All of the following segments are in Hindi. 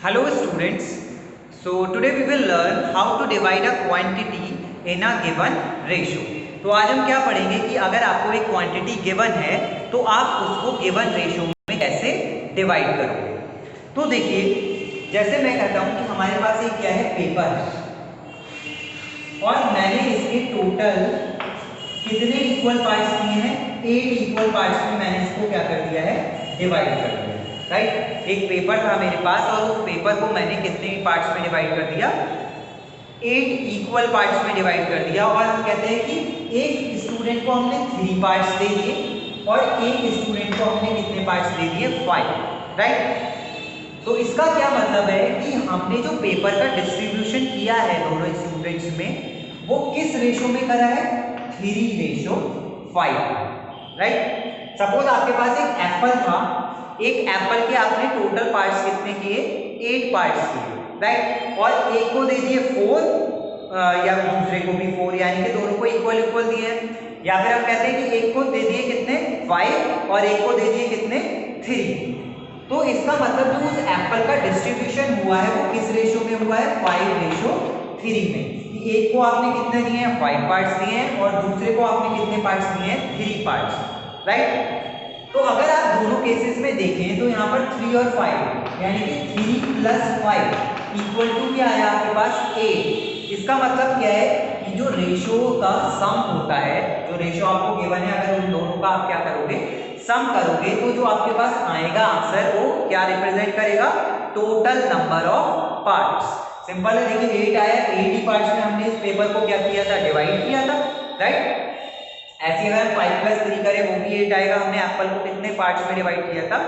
Hello students, so today we will learn how to divide a quantity in a given ratio। तो आज हम क्या पढ़ेंगे कि अगर आपको एक क्वांटिटी गिवन है तो आप उसको गिवन रेशियो में कैसे डिवाइड करोगे। तो देखिए, जैसे मैं कहता हूँ कि हमारे पास एक क्या है, पेपर है और मैंने इसके टोटल कितने इक्वल पार्ट्स दिए हैं, 8 इक्वल पार्ट्स में मैंने इसको क्या कर दिया है, डिवाइड कर दिया। राइट, एक पेपर था मेरे पास और उस पेपर को मैंने कितने पार्ट्स में डिवाइड कर दिया, 8 इक्वल पार्ट्स में डिवाइड कर दिया। और हम कहते हैं कि एक स्टूडेंट को हमने 3 पार्ट्स दे दिए और एक स्टूडेंट को हमने कितने पार्ट्स दे दिए, 5। राइट, तो इसका क्या मतलब है कि हमने जो पेपर का डिस्ट्रीब्यूशन किया है दोनों स्टूडेंट्स में, वो किस रेशो में करा है, 3:5। राइट, सपोज आपके पास एक एप्पल था, एक एप्पल के आपने टोटल पार्ट्स कितने किए, 8 पार्ट्स किए। राइट, और एक को दे दिए 4 या दूसरे को भी 4, यानी कि दोनों को इक्वल इक्वल दिए हैं। या फिर हम कहते हैं कि एक को दे दिए कितने, 5 और एक को दे दिए कितने, 3। तो इसका मतलब जो उस एप्पल का डिस्ट्रीब्यूशन हुआ है वो किस रेशो में हुआ है, 5:3 में। कि एक को आपने कितने दिए हैं, 5 पार्ट्स दिए हैं और दूसरे को आपने कितने पार्ट्स दिए हैं, 3 पार्ट्स। राइट, तो अगर आप दोनों केसेस में देखें तो यहाँ पर 3 और 5 यानी कि 3 + 5 इक्वल टू क्या आया आपके पास, 8। इसका मतलब क्या है कि जो रेशो का सम होता है, जो रेशो आपको गिवन है, अगर उन दोनों का आप क्या करोगे, सम करोगे, तो जो आपके पास आएगा आंसर वो क्या रिप्रेजेंट करेगा, total number of parts. Simple है, देखिए 8 आया, 8 ही पार्ट्स में हमने इस पेपर को क्या किया था, डिवाइड किया था। राइट, ऐसे अगर हम 5 + 3 करें वो भी 8 आएगा। हमने एप्पल को कितने पार्ट्स में डिवाइड किया था,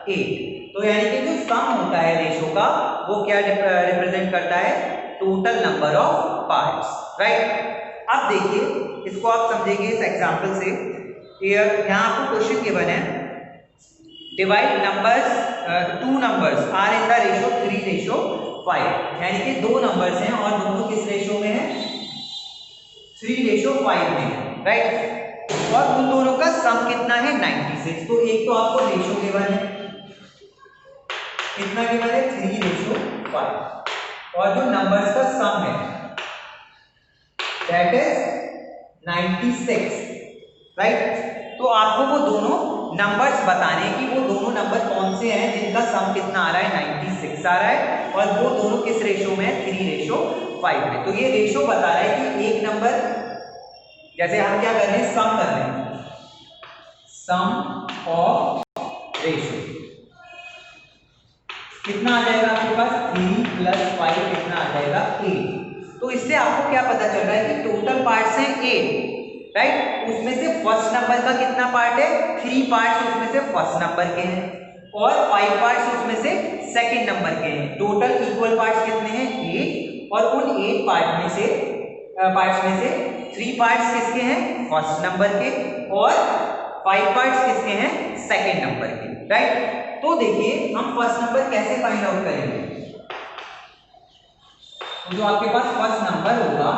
8। तो यानी कि जो सम होता है रेशो का वो क्या रिप्रेजेंट करता है, total number of parts. Right, अब देखिए इसको आप समझेंगे इस एग्जांपल से। यहाँ आपको क्वेश्चन गिवन है, divide numbers, 2 numbers are in the ratio 3:5। यानी कि 2 नंबर्स हैं और दोनों किस रेशो में है, 3:5 में है। राइट, और उन दोनों का सम कितना है, 96। तो एक तो आपको रेशो गिवन है, कितना गिवन है, 3:5, और जो नंबर्स का सम है दैट इज 96। राइट, तो आपको वो दोनों नंबर्स बताने कि वो दोनों नंबर कौन से हैं जिनका सम कितना आ रहा है, 96 आ रहा है, और वो दोनों किस रेशो में है, 3:5 में। तो ये रेशो बता रहा है कि एक नंबर, जैसे हम क्या कर रहे हैं, सम कर रहे हैं, सम ऑफ रेशो कितना आ जाएगा आपके पास, 3 + 5 कितना आ जाएगा, 8। तो इससे आपको क्या पता चल रहा है कि टोटल पार्ट्स हैं 8। राइट, उसमें से फर्स्ट नंबर का कितना पार्ट है, 3 पार्ट्स उसमें से फर्स्ट नंबर के हैं और 5 पार्ट्स उसमें से सेकंड नंबर के हैं। टोटल इक्वल पार्ट्स कितने हैं, 8, और उन 8 पार्ट्स में से 3 पार्ट्स किसके हैं, फर्स्ट नंबर के, और 5 पार्ट्स किसके हैं, सेकंड नंबर के। राइट, तो देखिए हम फर्स्ट नंबर कैसे फाइंड आउट करेंगे। तो जो आपके पास फर्स्ट नंबर होगा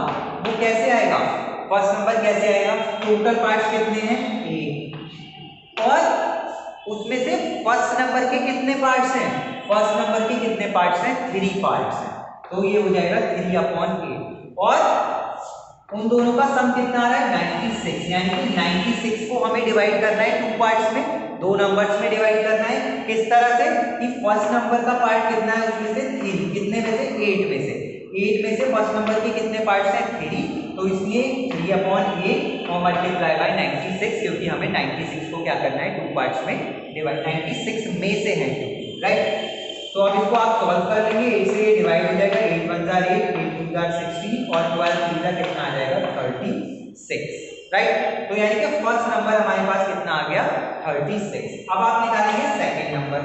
वो कैसे आएगा, फर्स्ट नंबर कैसे आएगा, टोटल पार्ट्स कितने हैं, 8, और उसमें से फर्स्ट नंबर के कितने पार्ट्स हैं, फर्स्ट नंबर के कितने पार्ट्स हैं, 3 पार्ट्स हैं। तो ये हो जाएगा 3/8, और उन दोनों का सम कितना आ रहा है, 96। यानी कि 96 को हमें डिवाइड करना है 2 पार्ट्स में, 2 नंबर्स में डिवाइड करना है। किस तरह से कि फर्स्ट नंबर का पार्ट कितना है, उसमें से 3, कितने में से, 8 में से, 8 में से फर्स्ट नंबर के कितने पार्ट्स हैं, 3। तो इसलिए 3/8 और मल्टीप्लाई बाय 96, क्योंकि हमें 96 को क्या करना है, 2 पार्ट्स में डिवाइड, 96 में से है। राइट, तो अब इसको आप सॉल्व कर लेंगे, 8 से डिवाइड हो जाएगा, 8 × 1 = 8, 8 × 2 = 16, और 12 × 3 = कितना आ जाएगा, 36। राइट, तो यानी कि फर्स्ट नंबर हमारे पास कितना आ गया, 36। अब आप निकालेंगे सेकंड नंबर।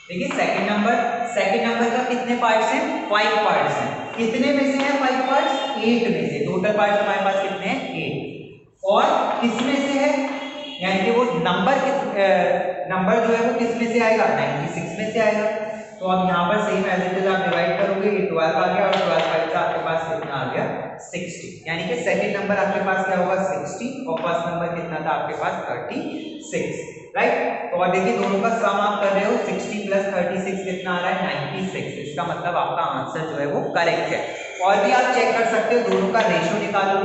देखिए सेकंड नंबर का कितने पार्ट्स हैं, 5 पार्ट्स हैं। कितने में से हैं 5 पार्ट्स, 8 में से। टोटल पार्ट्स हमारे पास कितने हैं, 8, और किसमें से है, यानी कि वो नंबर जो है वो किस में से आएगा, 96 में से आएगा। तो अब यहाँ पर सेम एज इट इज आप डिवाइड करोगे, ये 12 आ गया और 12 5 का आपके पास कितना आ गया, 60। यानी कि सेकंड नंबर आपके पास क्या होगा, 60, और फर्स्ट नंबर कितना था आपके पास, 36। राइट। तो और देखिए दोनों का सम आप कर रहे हो, 60 प्लस 36 कितना आ रहा है 96। इसका मतलब आपका आंसर जो है वो करेक्ट है। और भी आप चेक कर सकते हो, दोनों का रेशो निकालो,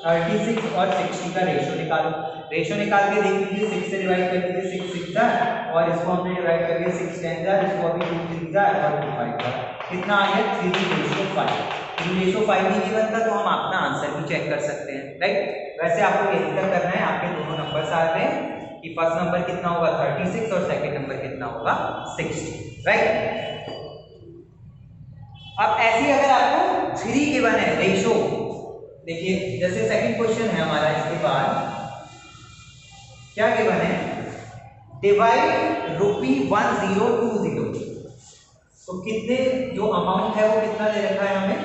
36 और 60 का रेशो निकालो। रेशो निकाल के देख लीजिए, 6 से डिवाइड कर लीजिए, 6 6 जा, और इसको हमने डिवाइड कर दिया 6 10 जा, इसको अभी 2 3 जा और 2 5 जा, कितना आ गया 3:5। 3:5 नहीं बनता तो हम अपना आंसर भी चेक कर सकते हैं, राइट। वैसे आपको यही तक करना है, आपके दोनों नंबर आ रहे हैं कि फर्स्ट नंबर कितना होगा 36 और सेकंड नंबर कितना होगा 60, राइट। अब ऐसी अगर आपको 3 गिवन है रेशो, देखिए जैसे सेकंड क्वेश्चन है हमारा, इसके बाद क्या गिवन है, डिवाइड ₹1020, तो कितने जो अमाउंट है वो कितना दे रखा है हमें,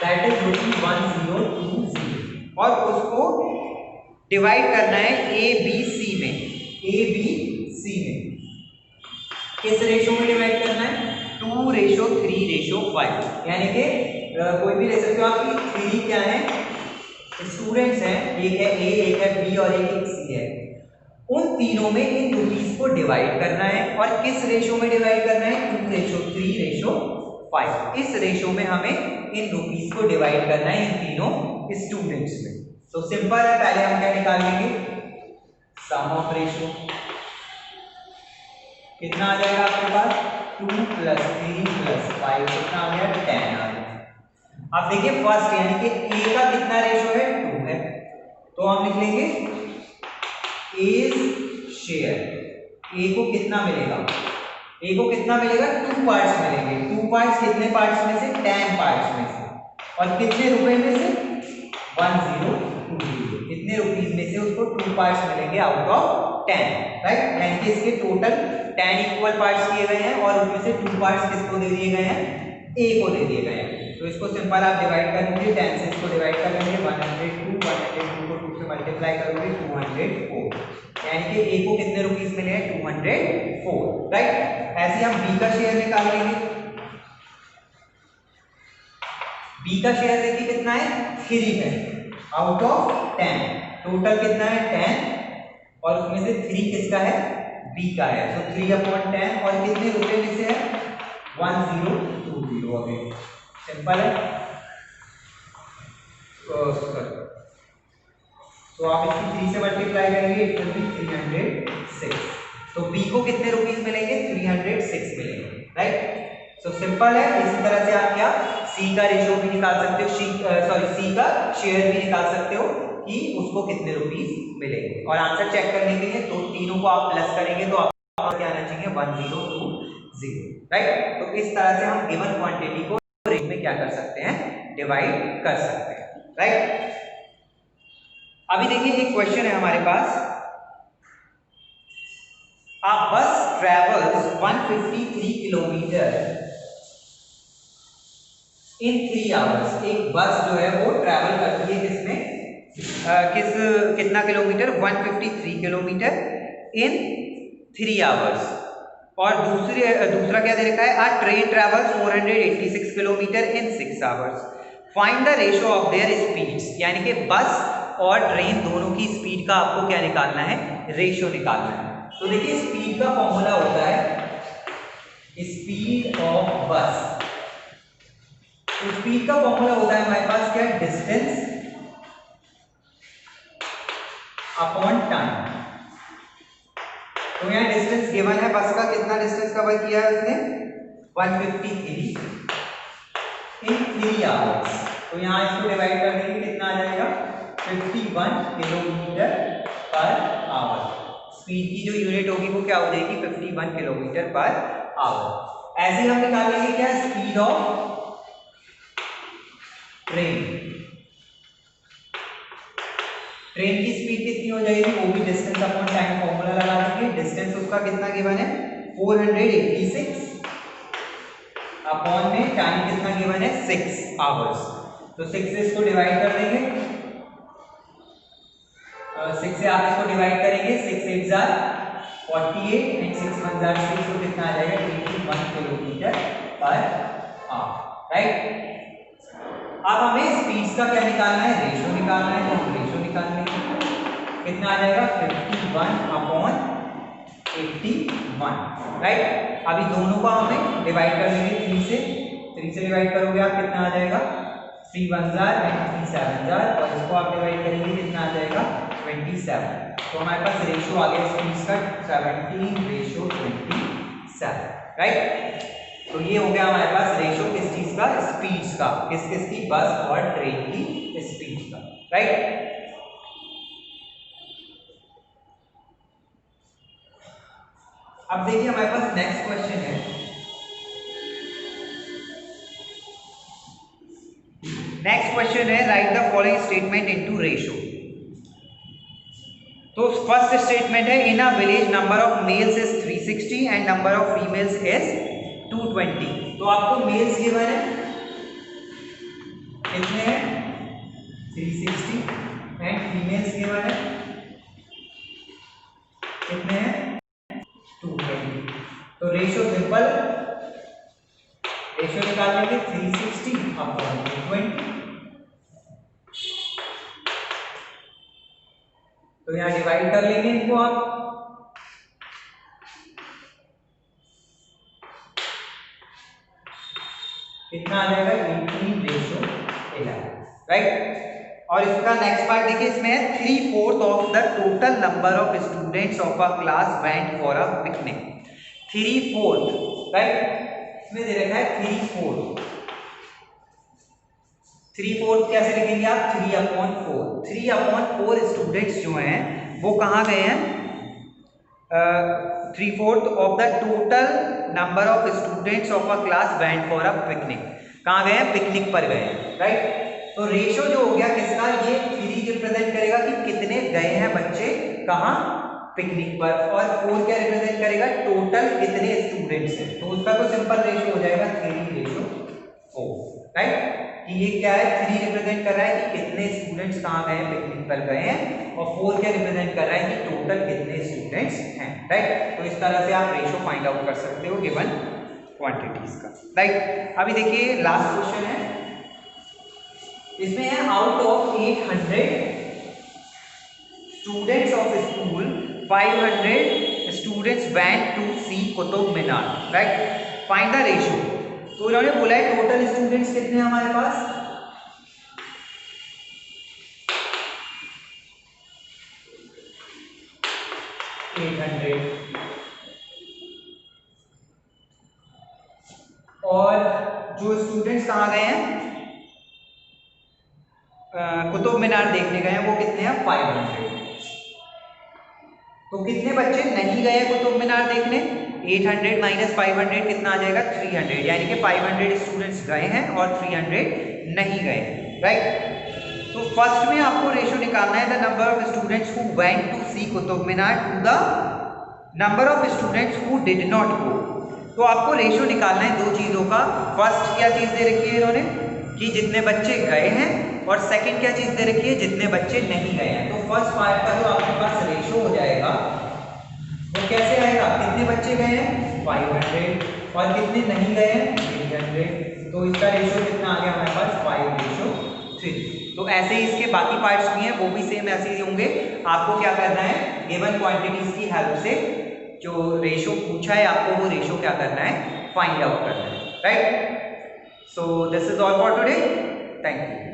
दैट इज ₹1020, और उसको डिवाइड करना है ABC में। ABC में किस रेशो में डिवाइड करना है, 2:3:5, यानी कि कोई भी ले सकते हो आप कि 3 क्या है, स्टूडेंट्स हैं, एक है A, एक है B और एक C है। उन तीनों में इन रुपीस को डिवाइड करना है, और किस रेशो में डिवाइड करना है, 2:3:5। इस रेशो में हमें इन रुपीस को डिवाइड करना है इन तीनों स्टूडेंट्स में। तो सिंपल है, पहले हम क्या निकाल लेंगे, सम ऑफ रेशो कितना आ जाएगा आपके पास, 2 + 3 + 5 कितना आ गया 10 आ गया। अब देखिए फर्स्ट यानी कि A का कितना रेशो है, 2 है, तो हम लिख लेंगे A's शेयर। A को कितना मिलेगा, A को कितना मिलेगा, 2 पार्ट्स मिलेंगे। 2 पार्ट्स कितने पार्ट्स में से, 10 पार्ट्स में से, और कितने रुपए में से, 1020, कितने रुपीस में से उसको 2 पार्ट्स मिलेंगे आउट ऑफ 10, राइट। यानी कि इसके टोटल 10 इक्वल पार्ट्स दिए गए हैं, और उनमें से 2 पार्ट्स किसको दे दिए गए हैं, A को दे दिए गए हैं। तो इसको सिंपल आप डिवाइड कर लीजिए, 10 से इसको डिवाइड कर लेंगे, 102 को 2 से मल्टीप्लाई करोगे 204, यानी कि A को कितने रुपीस मिले हैं, 204, राइट। ऐसे हम B का शेयर निकाल लेंगे। B का शेयर देखिए कितना है, 3 है आउट ऑफ 10, टोटल कितना है 10, और उसमें से 3 किसका है, B का है, तो 3/10, और कितने रुपए में से है, 1020 अगेन, सिंपल है। तो आप इसकी 3 से मल्टीप्लाई करेंगे, इट विल बी 306। तो B को कितने रुपीस मिलेंगे, 306 मिलेंगे, राइट। सो सिंपल है। इसी तरह से आप क्या C का रेशो भी निकाल सकते हो, C का शेयर भी निकाल सकते हो कि उसको कितने रुपीस मिलेंगे। और आंसर चेक करने के लिए तो तीनों को आप प्लस करेंगे तो आपको क्या आना चाहिए, 1020, राइट। तो इस तरह से हम गिवन क्वांटिटी को रेट में क्या कर सकते हैं, डिवाइड कर सकते हैं, राइट। अभी देखिए एक क्वेश्चन है हमारे पास, a bus travels 153 kilometre in 3 hours. एक बस जो है वो ट्रैवल करती है किसमें, कितना किलोमीटर, 153 किलोमीटर इन 3 आवर्स। और दूसरा क्या दे रखा है, a train travels 486 kilometre in 6 hours. Find the ratio of their speeds, यानी कि बस और ट्रेन दोनों की स्पीड का आपको क्या निकालना है, रेशो निकालना है। तो देखिए स्पीड का फॉर्मूला होता है स्पीड ऑफ बस, तो स्पीड का फॉर्मूला होता है हमारे पास क्या, डिस्टेंस अपॉन टाइम। तो यहाँ डिस्टेंस गिवन है बस का, कितना डिस्टेंस कवर किया है उसने, 153 इन 3 आवर्स। तो यहाँ इसको डिवाइड कर देंगे, कितना आ जाएगा 51 किलोमीटर पर आवर। स्पीड की जो यूनिट होगी वो क्या हो जाएगी, 51 किलोमीटर पर आवर। ऐसे ही हम निकाल लेंगे क्या, स्पीड ऑफ ट्रेन। ट्रेन की स्पीड कितनी हो जाएगी, वो भी डिस्टेंस अपॉन टाइम फॉर्मूला लगा देंगे। डिस्टेंस उसका कितना गिवन है, 486 अपॉन में टाइम कितना गिवन है, 6 आवर्स। तो 6 से इसको डिवाइड कर देंगे, 6 से आप इसको डिवाइड करेंगे, 6 8 जार 48 एंड 6 1 जार 6, तो कितना आ जाएगा 21 किलोमीटर पर आवर, राइट। अब हमें स्पीड्स का क्या निकालना है, रेशो निकालना है, तो हम रेशो निकाल लेंगे। कितना आ जाएगा 51/81, राइट। अभी दोनों को हमें डिवाइड कर देंगे 3 से डिवाइड करोगे आप कितना आ जाएगा 3 1 जार एंड 3 7 जार, और इसको आप डिवाइड करेंगे कितना आ जाएगा 27। तो हमारे पास रेशियो आ गया स्पीड्स का 17:27, राइट। तो ये हो गया हमारे पास रेशियो किस चीज का, स्पीड्स का, किस की, बस और ट्रेन की स्पीड का, राइट। अब देखिए हमारे पास नेक्स्ट क्वेश्चन है, write the following statement into ratio. तो फर्स्ट स्टेटमेंट है in a village number of males is 360 and number of females is 220। तो आपको मेल्स गिवन है कितने हैं 360 एंड फीमेल्स गिवन है कितने हैं 220। तो रेशियो सिंपल, रेशियो निकाल लेंगे 360/220। तो यहां डिवाइड कर लेंगे इनको आप, कितना आ जाएगा 18:11, राइट। और इसका नेक्स्ट पार्ट देखिए, इसमें है 3/4 of the total number of students of a class went for a picnic. 3/4, right, इसमें दे रखा है 3/4। 3/4 कैसे लिखेंगे आप 3/4। 3/4 स्टूडेंट्स जो हैं वो कहाँ गए हैं, 3/4 of the total number of students of a class went for a picnic. कहाँ गए हैं, पिकनिक पर गए हैं, राइट। तो रेशियो जो हो गया किसका, ये 3 रिप्रेजेंट करेगा कि कितने गए हैं बच्चे कहाँ, पिकनिक पर, और 4 क्या रिप्रेजेंट करेगा, टोटल कितने स्टूडेंट्स हैं। तो उसका तो सिंपल रेशियो हो जाएगा 3:4, राइट। कि ये क्या है 3 रिप्रेजेंट कर रहा है कि कितने स्टूडेंट्स कहाँ गए हैं, पिकनिक पर गए हैं, और 4 क्या रिप्रेजेंट कर रहा है कि टोटल कितने स्टूडेंट्स हैं, राइट। तो इस तरह से आप रेशियो फाइंड आउट कर सकते हो गिवन क्वांटिटीज का, राइट। अभी देखिए लास्ट क्वेश्चन है, इसमें है out of 800 students of school 500 students went to see Qutub Minar, right. Find the ratio. तो इन्होंने बोला है टोटल स्टूडेंट्स कितने हैं हमारे पास, 800, और जो स्टूडेंट्स कहाँ गए हैं, कुतुब मीनार देखने गए हैं, वो कितने हैं 500। तो कितने बच्चे नहीं गए कुतुब मीनार देखने, 800 माइनस 500 कितना आ जाएगा 300, यानी कि 500 स्टूडेंट्स गए हैं और 300 नहीं गए, राइट। तो फर्स्ट में आपको रेशियो निकालना है the number of students who went to see Qutub Minar to the number of students who did not go. तो आपको रेशियो निकालना है दो चीजों का। फर्स्ट क्या चीज दे रखी है इन्होंने कि जितने बच्चे गए हैं, और सेकंड क्या चीज दे रखी है जितने बच्चे नहीं गए हैं। तो फर्स्ट पार्ट का जो आपके पास रेशियो हो जाएगा वो कैसे आएगा, कितने बच्चे गए हैं 500 और कितने नहीं गए हैं 300। तो इसका रेशियो कितना आ गया हमारे पास 5:3। तो ऐसे ही इसके बाकी पार्ट्स भी हैं, वो भी सेम ऐसे ही होंगे। आपको क्या करना है, गिवन क्वांटिटीज की हेल्प से जो रेशियो पूछा है आपको वो रेशियो क्या करना है, फाइंड आउट करना है, right. So this is all for today, thank you.